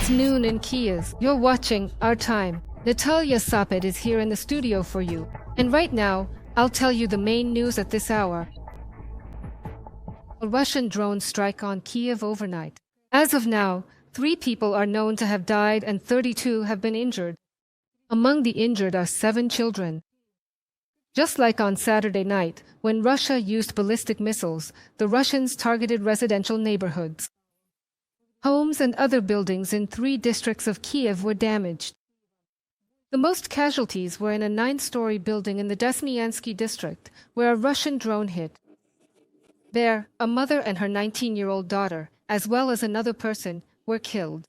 It's noon in Kiev. You're watching Our Time. Natalia Sapet is here in the studio for you. And right now, I'll tell you the main news at this hour. A Russian drone strike on Kiev overnight. As of now, 3 people are known to have died and 32 have been injured. Among the injured are 7 children. Just like on Saturday night, when Russia used ballistic missiles, the Russians targeted residential neighborhoods. Homes and other buildings in 3 districts of Kiev were damaged. The most casualties were in a 9-story building in the Desnyansky district, where a Russian drone hit. There, a mother and her 19-year-old daughter, as well as another person, were killed.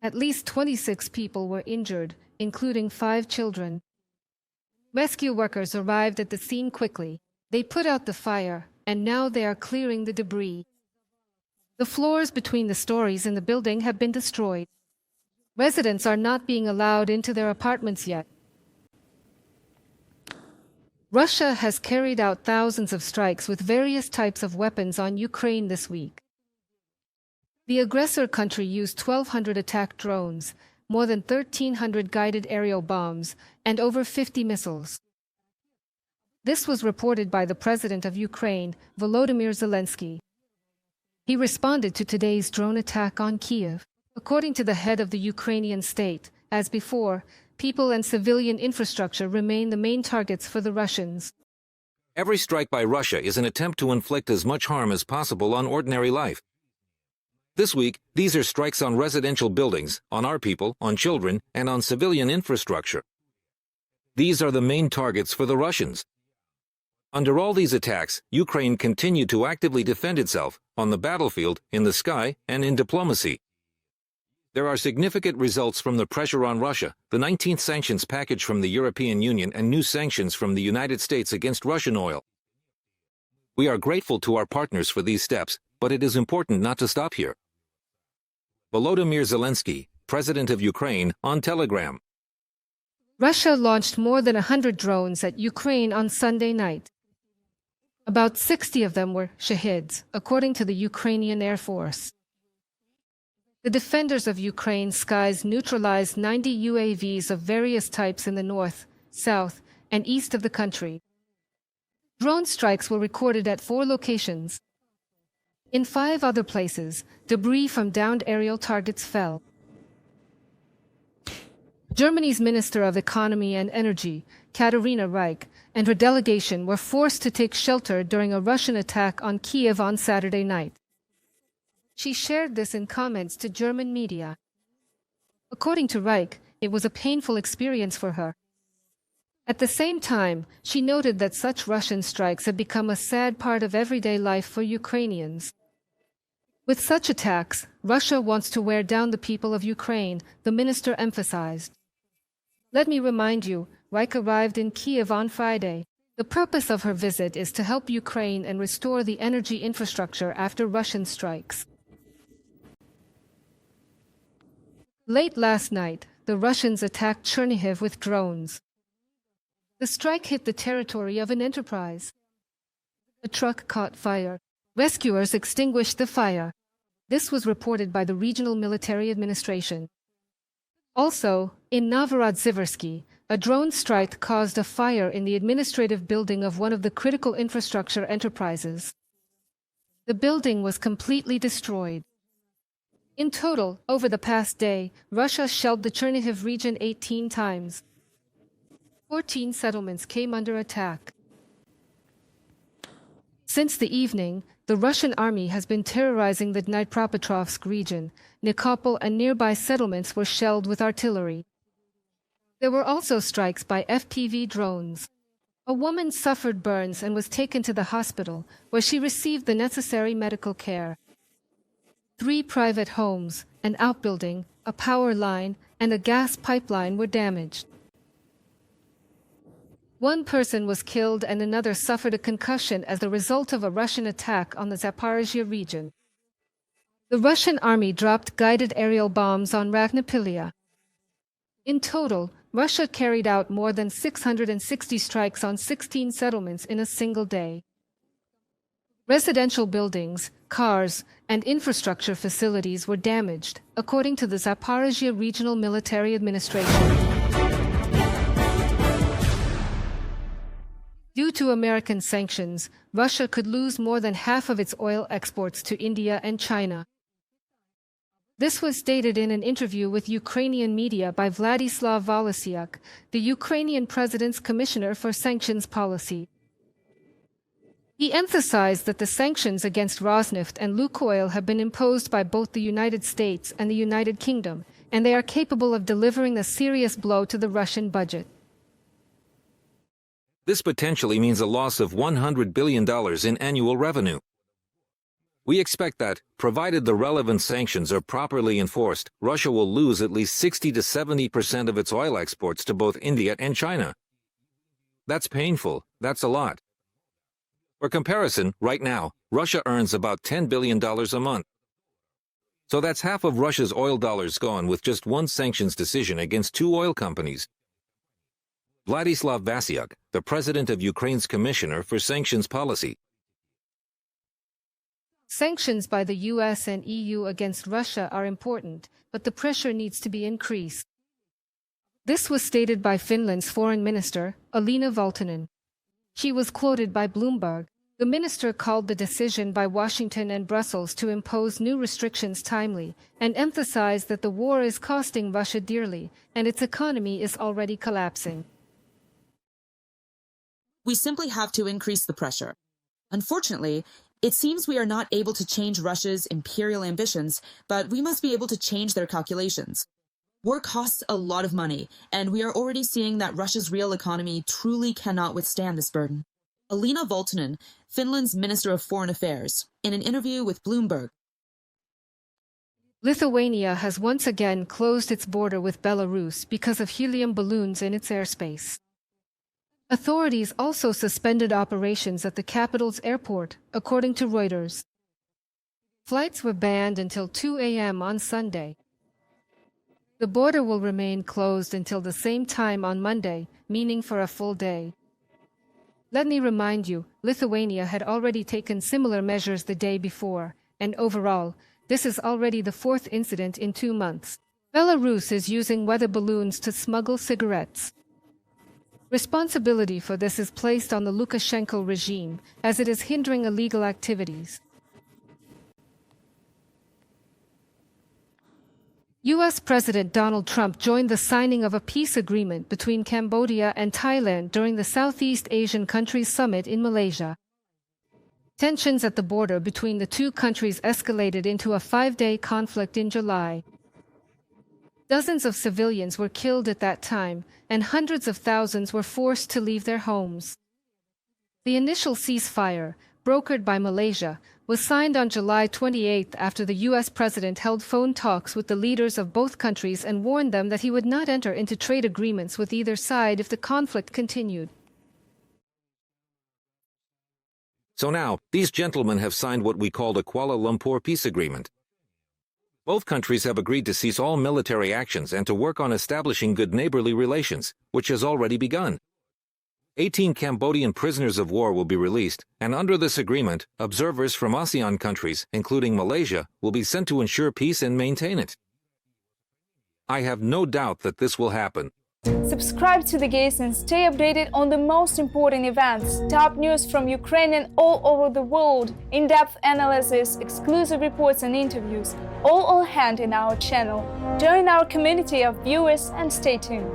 At least 26 people were injured, including 5 children. Rescue workers arrived at the scene quickly. They put out the fire, and now they are clearing the debris. The floors between the stories in the building have been destroyed. Residents are not being allowed into their apartments yet. Russia has carried out thousands of strikes with various types of weapons on Ukraine this week. The aggressor country used 1,200 attack drones, more than 1,300 guided aerial bombs, and over 50 missiles. This was reported by the President of Ukraine, Volodymyr Zelenskyy. He responded to today's drone attack on Kiev. According to the head of the Ukrainian state, as before, people and civilian infrastructure remain the main targets for the Russians. Every strike by Russia is an attempt to inflict as much harm as possible on ordinary life. This week, these are strikes on residential buildings, on our people, on children, and on civilian infrastructure. These are the main targets for the Russians. Under all these attacks, Ukraine continued to actively defend itself, on the battlefield, in the sky, and in diplomacy. There are significant results from the pressure on Russia, the 19th sanctions package from the European Union and new sanctions from the United States against Russian oil. We are grateful to our partners for these steps, but it is important not to stop here. Volodymyr Zelenskyy, President of Ukraine, on Telegram. Russia launched more than 100 drones at Ukraine on Sunday night. About 60 of them were Shahids, according to the Ukrainian Air Force. The defenders of Ukraine's skies neutralized 90 UAVs of various types in the north, south, and east of the country. Drone strikes were recorded at 4 locations. In 5 other places, debris from downed aerial targets fell. Germany's Minister of Economy and Energy, Katharina Reich, and her delegation were forced to take shelter during a Russian attack on Kiev on Saturday night. She shared this in comments to German media. According to Reich, it was a painful experience for her. At the same time, she noted that such Russian strikes have become a sad part of everyday life for Ukrainians. With such attacks, Russia wants to wear down the people of Ukraine, the minister emphasized. Let me remind you, Reich arrived in Kiev on Friday. The purpose of her visit is to help Ukraine and restore the energy infrastructure after Russian strikes. Late last night, the Russians attacked Chernihiv with drones. The strike hit the territory of an enterprise. A truck caught fire. Rescuers extinguished the fire. This was reported by the Regional Military Administration. Also, in Novorodziversky, a drone strike caused a fire in the administrative building of one of the critical infrastructure enterprises. The building was completely destroyed. In total, over the past day, Russia shelled the Chernihiv region 18 times. 14 settlements came under attack. Since the evening, the Russian army has been terrorizing the Dnipropetrovsk region. Nikopol and nearby settlements were shelled with artillery. There were also strikes by FPV drones. A woman suffered burns and was taken to the hospital, where she received the necessary medical care. 3 private homes, an outbuilding, a power line, and a gas pipeline were damaged. 1 person was killed and another suffered a concussion as the result of a Russian attack on the Zaporizhia region. The Russian army dropped guided aerial bombs on Ragnapilia. In total, Russia carried out more than 660 strikes on 16 settlements in a single day. Residential buildings, cars, and infrastructure facilities were damaged, according to the Zaporizhia Regional Military Administration. Due to American sanctions, Russia could lose more than half of its oil exports to India and China. This was stated in an interview with Ukrainian media by Vladislav Volosyak, the Ukrainian president's commissioner for sanctions policy. He emphasized that the sanctions against Rosneft and Lukoil have been imposed by both the United States and the United Kingdom, and they are capable of delivering a serious blow to the Russian budget. This potentially means a loss of $100 billion in annual revenue. We expect that, provided the relevant sanctions are properly enforced, Russia will lose at least 60 to 70% of its oil exports to both India and China. That's painful, that's a lot. For comparison, right now, Russia earns about $10 billion a month. So that's half of Russia's oil dollars gone with just one sanctions decision against two oil companies. Vladislav Volosyak, the president of Ukraine's commissioner for sanctions policy. Sanctions by the US and EU against Russia are important, but the pressure needs to be increased. This was stated by Finland's foreign minister, Alina Valtonen. She was quoted by Bloomberg. The minister called the decision by Washington and Brussels to impose new restrictions timely, and emphasized that the war is costing Russia dearly, and its economy is already collapsing. We simply have to increase the pressure. Unfortunately, it seems we are not able to change Russia's imperial ambitions, but we must be able to change their calculations. War costs a lot of money, and we are already seeing that Russia's real economy truly cannot withstand this burden. Alina Valtonen, Finland's Minister of Foreign Affairs, in an interview with Bloomberg. Lithuania has once again closed its border with Belarus because of helium balloons in its airspace. Authorities also suspended operations at the capital's airport, according to Reuters. Flights were banned until 2 a.m. on Sunday. The border will remain closed until the same time on Monday, meaning for a full day. Let me remind you, Lithuania had already taken similar measures the day before, and overall, this is already the fourth incident in 2 months. Belarus is using weather balloons to smuggle cigarettes. Responsibility for this is placed on the Lukashenko regime, as it is hindering illegal activities. U.S. President Donald Trump joined the signing of a peace agreement between Cambodia and Thailand during the Southeast Asian Countries Summit in Malaysia. Tensions at the border between the two countries escalated into a 5-day conflict in July. Dozens of civilians were killed at that time, and hundreds of thousands were forced to leave their homes. The initial ceasefire, brokered by Malaysia, was signed on July 28 after the U.S. president held phone talks with the leaders of both countries and warned them that he would not enter into trade agreements with either side if the conflict continued. So now, these gentlemen have signed what we called a Kuala Lumpur peace agreement. Both countries have agreed to cease all military actions and to work on establishing good neighborly relations, which has already begun. 18 Cambodian prisoners of war will be released, and under this agreement, observers from ASEAN countries, including Malaysia, will be sent to ensure peace and maintain it. I have no doubt that this will happen. Subscribe to The Gaze and stay updated on the most important events, top news from Ukraine and all over the world, in-depth analysis, exclusive reports and interviews, all on hand in our channel. Join our community of viewers and stay tuned.